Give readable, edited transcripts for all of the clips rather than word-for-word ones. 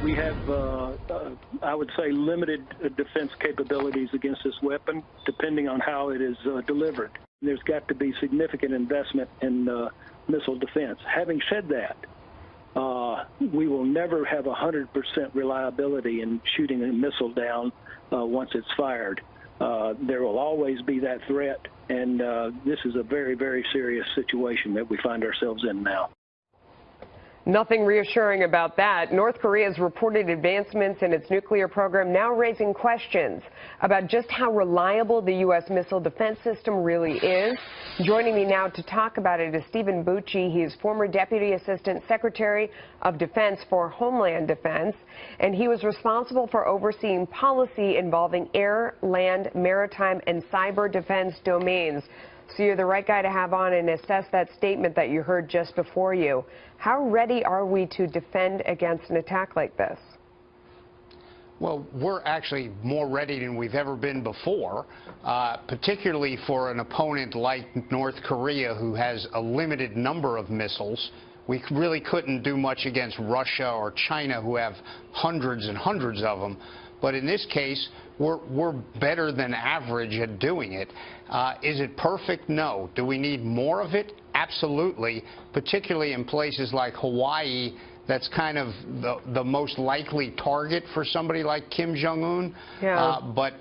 We have, I would say, limited defense capabilities against this weapon, depending on how it is delivered. There's got to be significant investment in missile defense. Having said that, we will never have 100% reliability in shooting a missile down once it's fired. There will always be that threat, and this is a very, very serious situation that we find ourselves in now. Nothing reassuring about that. North Korea's reported advancements in its nuclear program now raising questions about just how reliable the U.S. missile defense system really is. Joining me now to talk about it is Stephen Bucci. He is former Deputy Assistant Secretary of Defense for Homeland Defense, and he was responsible for overseeing policy involving air, land, maritime, and cyber defense domains. So you're the right guy to have on and assess that statement that you heard just before you. How ready are we to defend against an attack like this? Well, we're actually more ready than we've ever been before, particularly for an opponent like North Korea, who has a limited number of missiles. We really couldn't do much against Russia or China, who have hundreds and hundreds of them. But in this case, we're better than average at doing it. Is it perfect? No. Do we need more of it? Absolutely, particularly in places like Hawaii. That's kind of the most likely target for somebody like Kim Jong-un. Yeah. But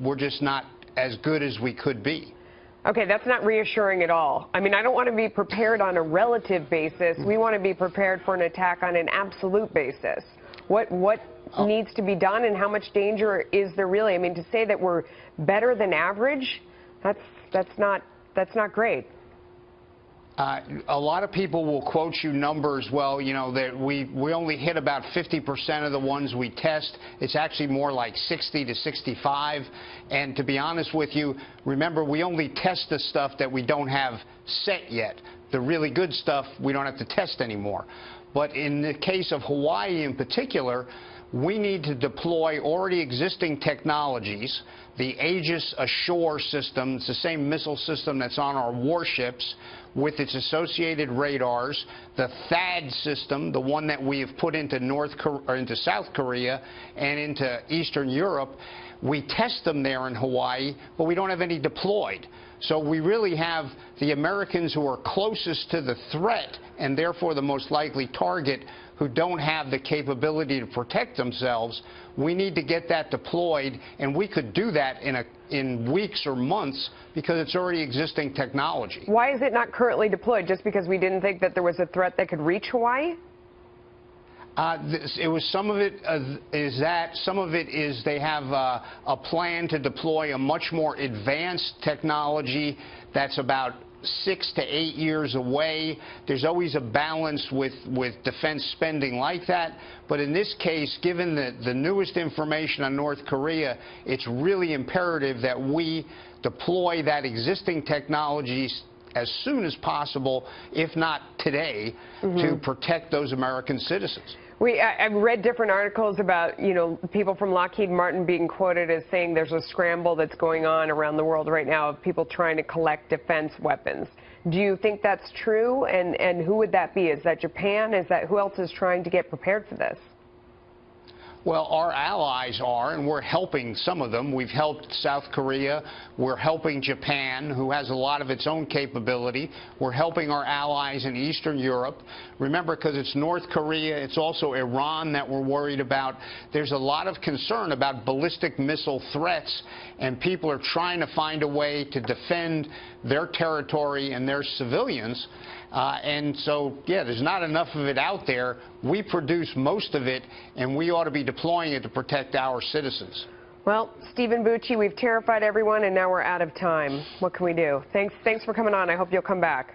we're just not as good as we could be. Okay, that's not reassuring at all. I mean, I don't want to be prepared on a relative basis. We want to be prepared for an attack on an absolute basis. What needs to be done, and how much danger is there really? I mean, to say that we're better than average, that's not great. A lot of people will quote you numbers. Well, you know, that we only hit about 50% of the ones we test. It's actually more like 60 to 65. And to be honest with you, remember, we only test the stuff that we don't have set yet. The really good stuff we don't have to test anymore. But in the case of Hawaii in particular, we need to deploy already existing technologies. The Aegis Ashore system, it's the same missile system that's on our warships with its associated radars. The THAAD system, the one that we have put into into South Korea and into Eastern Europe, we test them there in Hawaii, but we don't have any deployed. So we really have the Americans who are closest to the threat and therefore the most likely target who don't have the capability to protect themselves. We need to get that deployed, and we could do that in weeks or months because it's already existing technology. Why is it not currently deployed? Just because we didn't think that there was a threat that could reach Hawaii? It was some of it is that, some of it is they have a plan to deploy a much more advanced technology that's about 6 to 8 years away. There's always a balance with defense spending like that. But in this case, given the newest information on North Korea, it's really imperative that we deploy that existing technology as soon as possible, if not today, to protect those American citizens. I've read different articles about, you know, people from Lockheed Martin being quoted as saying there's a scramble that's going on around the world right now of people trying to collect defense weapons. Do you think that's true? And who would that be? Is that Japan? Who else is trying to get prepared for this? Well, our allies are, and we're helping some of them. We've helped South Korea. We're helping Japan, who has a lot of its own capability. We're helping our allies in Eastern Europe. Remember, because it's North Korea, it's also Iran that we're worried about. There's a lot of concern about ballistic missile threats, and people are trying to find a way to defend their territory and their civilians. And so, yeah, there's not enough of it out there. We produce most of it, and we ought to be deploying it to protect our citizens. Well, Stephen Bucci, we've terrified everyone, and now we're out of time. What can we do? Thanks for coming on. I hope you'll come back.